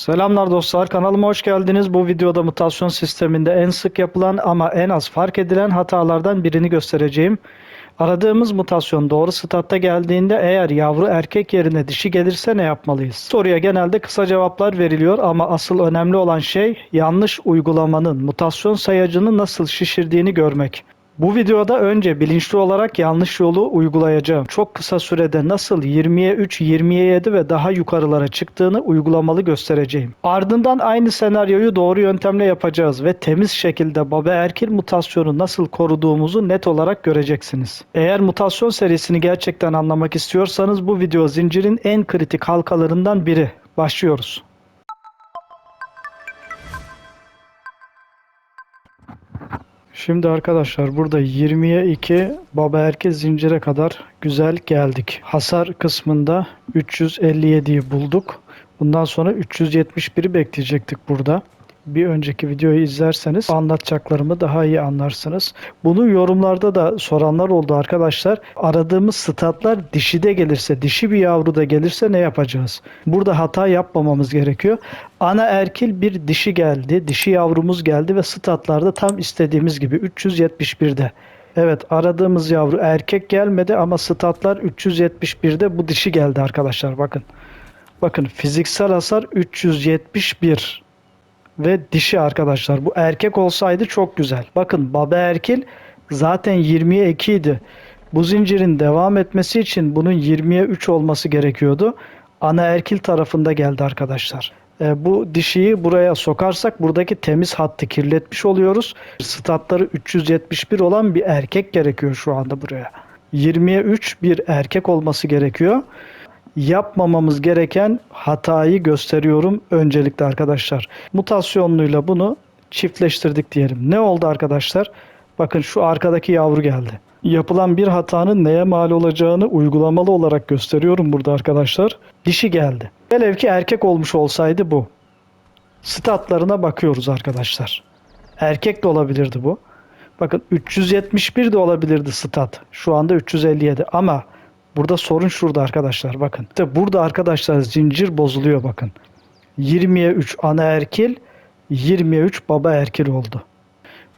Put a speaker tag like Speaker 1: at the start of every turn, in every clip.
Speaker 1: Selamlar dostlar, kanalıma hoş geldiniz. Bu videoda mutasyon sisteminde en sık yapılan ama en az fark edilen hatalardan birini göstereceğim. Aradığımız mutasyon doğru statta geldiğinde eğer yavru erkek yerine dişi gelirse ne yapmalıyız? Soruya genelde kısa cevaplar veriliyor ama asıl önemli olan şey yanlış uygulamanın mutasyon sayacını nasıl şişirdiğini görmek. Bu videoda önce bilinçli olarak yanlış yolu uygulayacağım. Çok kısa sürede nasıl 20'ye 3, 20'ye 7 ve daha yukarılara çıktığını uygulamalı göstereceğim. Ardından aynı senaryoyu doğru yöntemle yapacağız ve temiz şekilde baba erkil mutasyonu nasıl koruduğumuzu net olarak göreceksiniz. Eğer mutasyon serisini gerçekten anlamak istiyorsanız bu video zincirin en kritik halkalarından biri. Başlıyoruz. Şimdi arkadaşlar burada 20'ye 2 baba erkek zincire kadar güzel geldik. Hasar kısmında 357'yi bulduk. Bundan sonra 371'i bekleyecektik burada. Bir önceki videoyu izlerseniz anlatacaklarımı daha iyi anlarsınız. Bunu yorumlarda da soranlar oldu arkadaşlar. Aradığımız statlar dişi de gelirse, dişi bir yavru da gelirse ne yapacağız? Burada hata yapmamamız gerekiyor. Ana erkil bir dişi geldi, dişi yavrumuz geldi ve statlarda tam istediğimiz gibi 371'de. Evet, aradığımız yavru erkek gelmedi ama statlar 371'de bu dişi geldi arkadaşlar, bakın. Bakın, fiziksel hasar 371 ve dişi arkadaşlar. Bu erkek olsaydı çok güzel. Bakın, baba erkil zaten 20'ye 2 idi. Bu zincirin devam etmesi için bunun 20'ye 3 olması gerekiyordu. Ana erkil tarafında geldi arkadaşlar. Bu dişiyi buraya sokarsak buradaki temiz hattı kirletmiş oluyoruz. Statları 371 olan bir erkek gerekiyor şu anda buraya. 20'ye 3 bir erkek olması gerekiyor. Yapmamamız gereken hatayı gösteriyorum öncelikle arkadaşlar. Mutasyonluyla bunu çiftleştirdik diyelim. Ne oldu arkadaşlar? Bakın, şu arkadaki yavru geldi. Yapılan bir hatanın neye mal olacağını uygulamalı olarak gösteriyorum burada arkadaşlar. Dişi geldi. Velev ki erkek olmuş olsaydı bu. Statlarına bakıyoruz arkadaşlar. Erkek de olabilirdi bu. Bakın, 371 de olabilirdi stat. Şu anda 357 ama burada sorun şurada arkadaşlar, bakın. İşte burada arkadaşlar zincir bozuluyor, bakın. 20'ye 3 ana erkil, 20'ye 3 baba erkil oldu.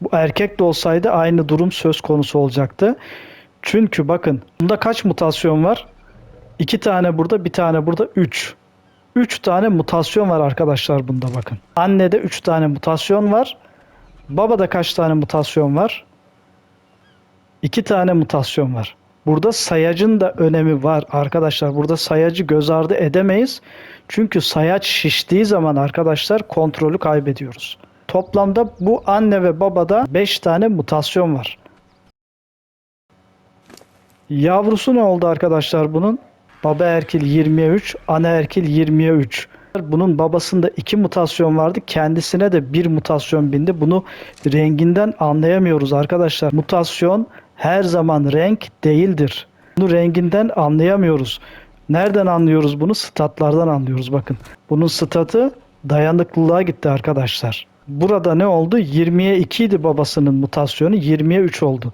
Speaker 1: Bu erkek de olsaydı aynı durum söz konusu olacaktı. Çünkü bakın, bunda kaç mutasyon var? 2 tane burada, bir tane burada, 3. 3 tane mutasyon var arkadaşlar bunda, bakın. Annede 3 tane mutasyon var. Babada kaç tane mutasyon var? 2 tane mutasyon var. Burada sayacın da önemi var arkadaşlar. Burada sayacı göz ardı edemeyiz. Çünkü sayaç şiştiği zaman arkadaşlar kontrolü kaybediyoruz. Toplamda bu anne ve babada 5 tane mutasyon var. Yavrusu ne oldu arkadaşlar bunun? Baba erkil 20'ye 3, ana erkil 20'ye 3. Bunun babasında 2 mutasyon vardı. Kendisine de 1 mutasyon bindi. Bunu renginden anlayamıyoruz arkadaşlar. Mutasyon her zaman renk değildir. Bunu renginden anlayamıyoruz. Nereden anlıyoruz bunu? Statlardan anlıyoruz, bakın. Bunun statı dayanıklılığa gitti arkadaşlar. Burada ne oldu? 20'ye 2 idi babasının mutasyonu, 20'ye 3 oldu.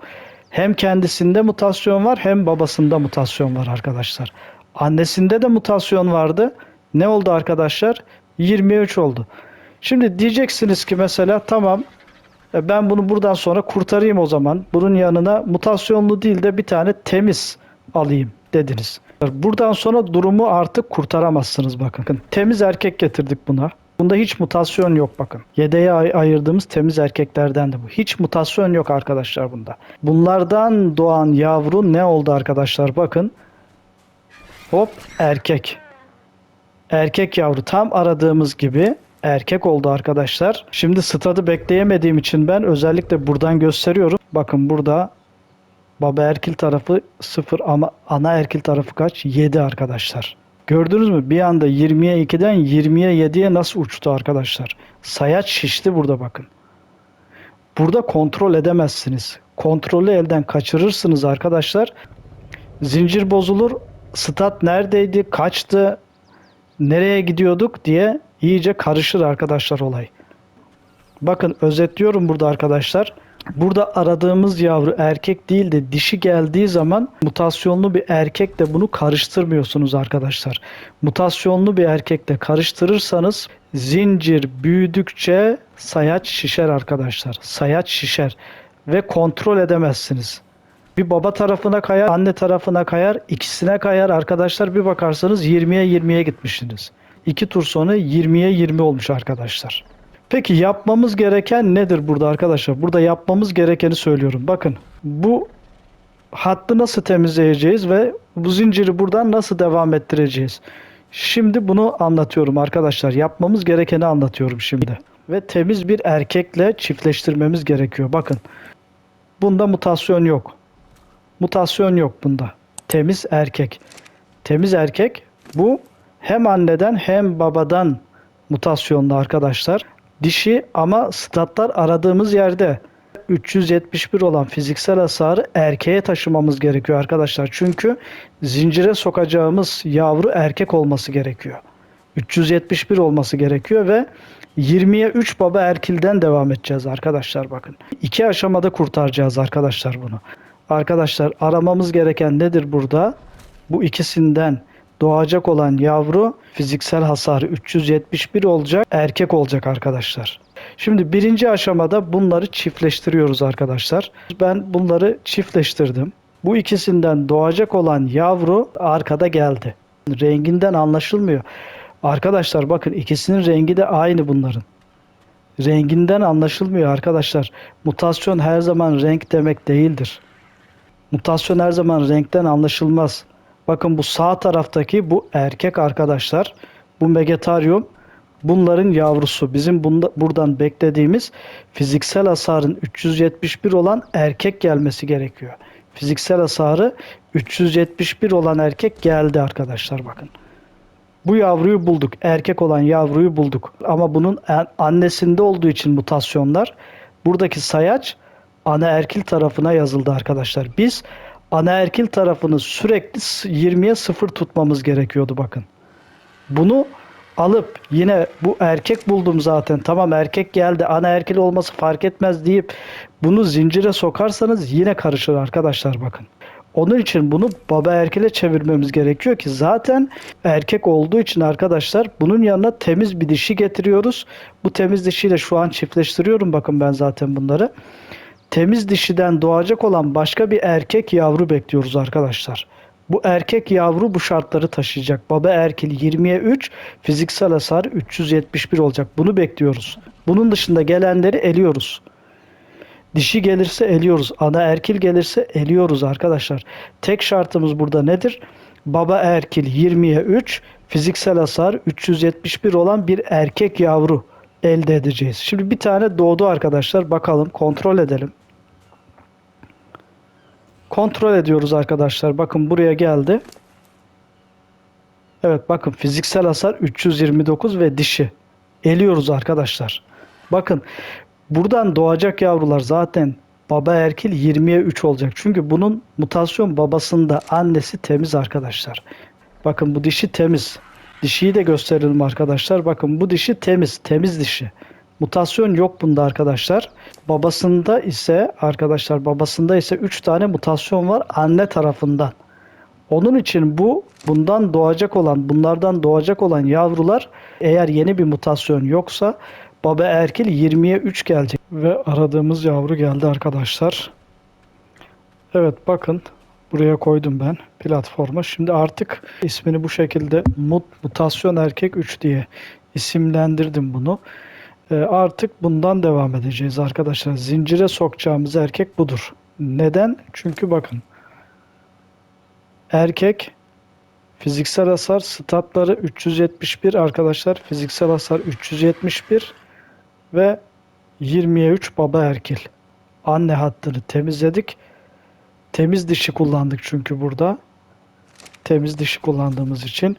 Speaker 1: Hem kendisinde mutasyon var hem babasında mutasyon var arkadaşlar. Annesinde de mutasyon vardı. Ne oldu arkadaşlar? 20'ye 3 oldu. Şimdi diyeceksiniz ki mesela tamam, ben bunu buradan sonra kurtarayım o zaman. Bunun yanına mutasyonlu değil de bir tane temiz alayım dediniz. Buradan sonra durumu artık kurtaramazsınız, bakın. Temiz erkek getirdik buna. Bunda hiç mutasyon yok, bakın. Yedeğe ayırdığımız temiz erkeklerden de bu. Hiç mutasyon yok arkadaşlar bunda. Bunlardan doğan yavru ne oldu arkadaşlar? Bakın. Hop, erkek. Erkek yavru tam aradığımız gibi erkek oldu arkadaşlar. Şimdi stadı bekleyemediğim için ben özellikle buradan gösteriyorum. Bakın, burada baba erkil tarafı 0 ama ana erkil tarafı kaç? 7 arkadaşlar. Gördünüz mü? Bir anda 20'ye 2'den 20'ye 7'ye nasıl uçtu arkadaşlar? Sayaç şişti burada, bakın. Burada kontrol edemezsiniz. Kontrolü elden kaçırırsınız arkadaşlar. Zincir bozulur. Stat neredeydi? Kaçtı? Nereye gidiyorduk diye iyice karışır arkadaşlar olay. Bakın, özetliyorum burada arkadaşlar. Burada aradığımız yavru erkek değil de dişi geldiği zaman mutasyonlu bir erkekle bunu karıştırmıyorsunuz arkadaşlar. Mutasyonlu bir erkekle karıştırırsanız zincir büyüdükçe sayaç şişer arkadaşlar. Sayaç şişer ve kontrol edemezsiniz. Bir baba tarafına kayar, anne tarafına kayar, ikisine kayar arkadaşlar. Bir bakarsanız 20'ye 20'ye gitmişsiniz. 2 tur sonra 20'ye 20 olmuş arkadaşlar. Peki yapmamız gereken nedir burada arkadaşlar? Burada yapmamız gerekeni söylüyorum. Bakın bu hattı nasıl temizleyeceğiz ve bu zinciri buradan nasıl devam ettireceğiz? Şimdi bunu anlatıyorum arkadaşlar. Yapmamız gerekeni anlatıyorum şimdi. Ve temiz bir erkekle çiftleştirmemiz gerekiyor. Bakın bunda mutasyon yok. Mutasyon yok bunda. Temiz erkek. Temiz erkek bu hem anneden hem babadan mutasyonlu arkadaşlar. Dişi ama statlar aradığımız yerde 371 olan fiziksel hasarı erkeğe taşımamız gerekiyor arkadaşlar. Çünkü zincire sokacağımız yavru erkek olması gerekiyor. 371 olması gerekiyor ve 20'ye 3 baba erkilden devam edeceğiz arkadaşlar bakın. 2 aşamada kurtaracağız arkadaşlar bunu. Arkadaşlar aramamız gereken nedir burada? Bu ikisinden doğacak olan yavru fiziksel hasarı 371 olacak, erkek olacak arkadaşlar. Şimdi birinci aşamada bunları çiftleştiriyoruz arkadaşlar. Ben bunları çiftleştirdim. Bu ikisinden doğacak olan yavru arkada geldi. Renginden anlaşılmıyor. Arkadaşlar bakın ikisinin rengi de aynı bunların. Renginden anlaşılmıyor arkadaşlar. Mutasyon her zaman renk demek değildir. Mutasyon her zaman renkten anlaşılmaz. Bakın bu sağ taraftaki bu erkek arkadaşlar. Bu Megatherium bunların yavrusu. Bizim buradan beklediğimiz fiziksel hasarın 371 olan erkek gelmesi gerekiyor. Fiziksel hasarı 371 olan erkek geldi arkadaşlar bakın. Bu yavruyu bulduk. Erkek olan yavruyu bulduk. Ama bunun annesinde olduğu için mutasyonlar buradaki sayaç anaerkil tarafına yazıldı arkadaşlar. Biz anaerkil tarafını sürekli 20'ye 0 tutmamız gerekiyordu bakın. Bunu alıp yine bu erkek buldum zaten. Tamam erkek geldi. Anaerkil olması fark etmez deyip bunu zincire sokarsanız yine karışır arkadaşlar bakın. Onun için bunu baba erkile çevirmemiz gerekiyor ki zaten erkek olduğu için arkadaşlar bunun yanına temiz bir dişi getiriyoruz. Bu temiz dişiyle şu an çiftleştiriyorum bakın ben zaten bunları. Temiz dişiden doğacak olan başka bir erkek yavru bekliyoruz arkadaşlar. Bu erkek yavru bu şartları taşıyacak. Baba erkil 20'ye 3, fiziksel hasar 371 olacak. Bunu bekliyoruz. Bunun dışında gelenleri eliyoruz. Dişi gelirse eliyoruz. Ana erkil gelirse eliyoruz arkadaşlar. Tek şartımız burada nedir? Baba erkil 20'ye 3, fiziksel hasar 371 olan bir erkek yavru elde edeceğiz. Şimdi bir tane doğdu arkadaşlar. Bakalım kontrol edelim. Kontrol ediyoruz arkadaşlar. Bakın buraya geldi. Evet bakın fiziksel hasar 329 ve dişi. Eliyoruz arkadaşlar. Bakın buradan doğacak yavrular zaten baba erkil 20'ye 3 olacak. Çünkü bunun mutasyon babasında annesi temiz arkadaşlar. Bakın bu dişi temiz. Dişiyi de gösterelim arkadaşlar. Bakın bu dişi temiz. Temiz dişi. Mutasyon yok bunda arkadaşlar. Babasında ise arkadaşlar babasında ise 3 tane mutasyon var anne tarafından. Onun için bundan doğacak olan bunlardan doğacak olan yavrular eğer yeni bir mutasyon yoksa baba erkil 20'ye 3 gelecek. Ve aradığımız yavru geldi arkadaşlar. Evet bakın buraya koydum ben platforma. Şimdi artık ismini bu şekilde mutasyon erkek 3 diye isimlendirdim bunu. Artık bundan devam edeceğiz arkadaşlar. Zincire sokacağımız erkek budur. Neden? Çünkü bakın. Erkek fiziksel hasar statları 371 arkadaşlar. Fiziksel hasar 371 ve 20'ye 3 baba erkil. Anne hattını temizledik. Temiz dişi kullandık çünkü burada. Temiz dişi kullandığımız için.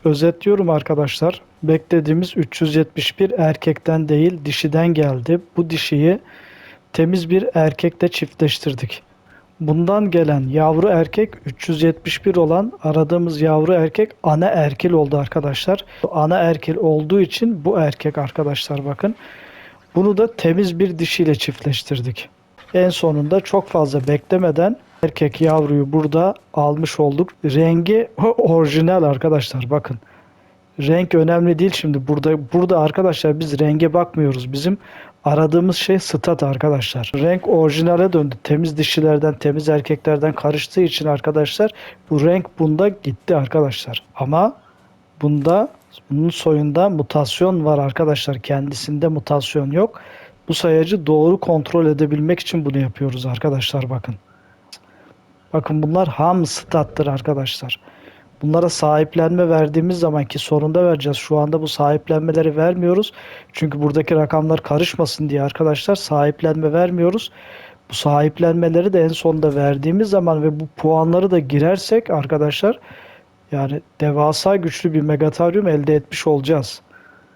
Speaker 1: Özetliyorum arkadaşlar. Beklediğimiz 371 erkekten değil dişiden geldi. Bu dişiyi temiz bir erkekle çiftleştirdik. Bundan gelen yavru erkek 371 olan aradığımız yavru erkek ana erkil oldu arkadaşlar. Ana erkil olduğu için bu erkek arkadaşlar bakın. Bunu da temiz bir dişiyle çiftleştirdik. En sonunda çok fazla beklemeden erkek yavruyu burada almış olduk. Rengi orijinal arkadaşlar, bakın. Renk önemli değil şimdi. Burada arkadaşlar biz renge bakmıyoruz. Bizim aradığımız şey stat arkadaşlar. Renk orijinale döndü. Temiz dişilerden, temiz erkeklerden karıştığı için arkadaşlar bu renk bunda gitti arkadaşlar. Ama bunun soyunda mutasyon var arkadaşlar. Kendisinde mutasyon yok. Bu sayacı doğru kontrol edebilmek için bunu yapıyoruz arkadaşlar, bakın. Bakın bunlar ham stattır arkadaşlar. Bunlara sahiplenme verdiğimiz zaman, ki sonunda vereceğiz. Şu anda bu sahiplenmeleri vermiyoruz. Çünkü buradaki rakamlar karışmasın diye arkadaşlar sahiplenme vermiyoruz. Bu sahiplenmeleri de en sonunda verdiğimiz zaman ve bu puanları da girersek arkadaşlar, yani devasa güçlü bir Megataryum elde etmiş olacağız.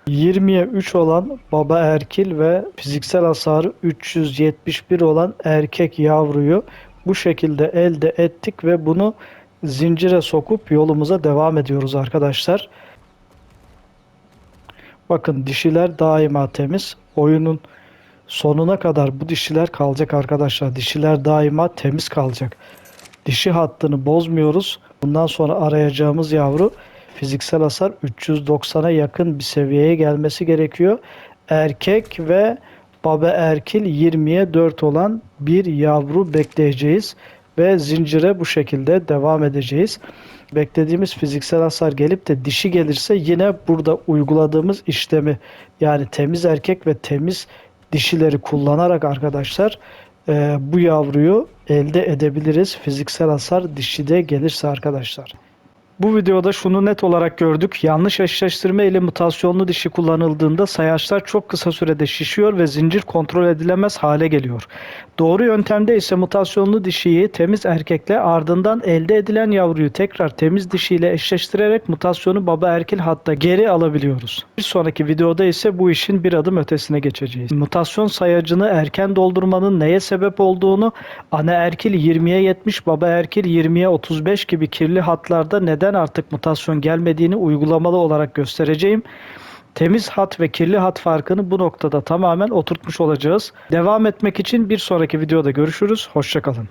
Speaker 1: 20'ye 3 olan baba erkil ve fiziksel hasarı 371 olan erkek yavruyu bu şekilde elde ettik ve bunu zincire sokup yolumuza devam ediyoruz arkadaşlar. Bakın dişiler daima temiz. Oyunun sonuna kadar bu dişiler kalacak arkadaşlar. Dişiler daima temiz kalacak. Dişi hattını bozmuyoruz. Bundan sonra arayacağımız yavru fiziksel hasar 390'a yakın bir seviyeye gelmesi gerekiyor. Erkek ve baba erkil 20'ye 4 olan bir yavru bekleyeceğiz ve zincire bu şekilde devam edeceğiz. Beklediğimiz fiziksel hasar gelip de dişi gelirse yine burada uyguladığımız işlemi, yani temiz erkek ve temiz dişileri kullanarak arkadaşlar bu yavruyu elde edebiliriz. Fiziksel hasar dişide gelirse arkadaşlar. Bu videoda şunu net olarak gördük. Yanlış eşleştirme ile mutasyonlu dişi kullanıldığında sayaçlar çok kısa sürede şişiyor ve zincir kontrol edilemez hale geliyor. Doğru yöntemde ise mutasyonlu dişiyi temiz erkekle, ardından elde edilen yavruyu tekrar temiz dişiyle eşleştirerek mutasyonu baba erkil hatta geri alabiliyoruz. Bir sonraki videoda ise bu işin bir adım ötesine geçeceğiz. Mutasyon sayacını erken doldurmanın neye sebep olduğunu, ana erkil 20'ye 70, baba erkil 20'ye 35 gibi kirli hatlarda neden artık mutasyon gelmediğini uygulamalı olarak göstereceğim. Temiz hat ve kirli hat farkını bu noktada tamamen oturtmuş olacağız. Devam etmek için bir sonraki videoda görüşürüz. Hoşça kalın.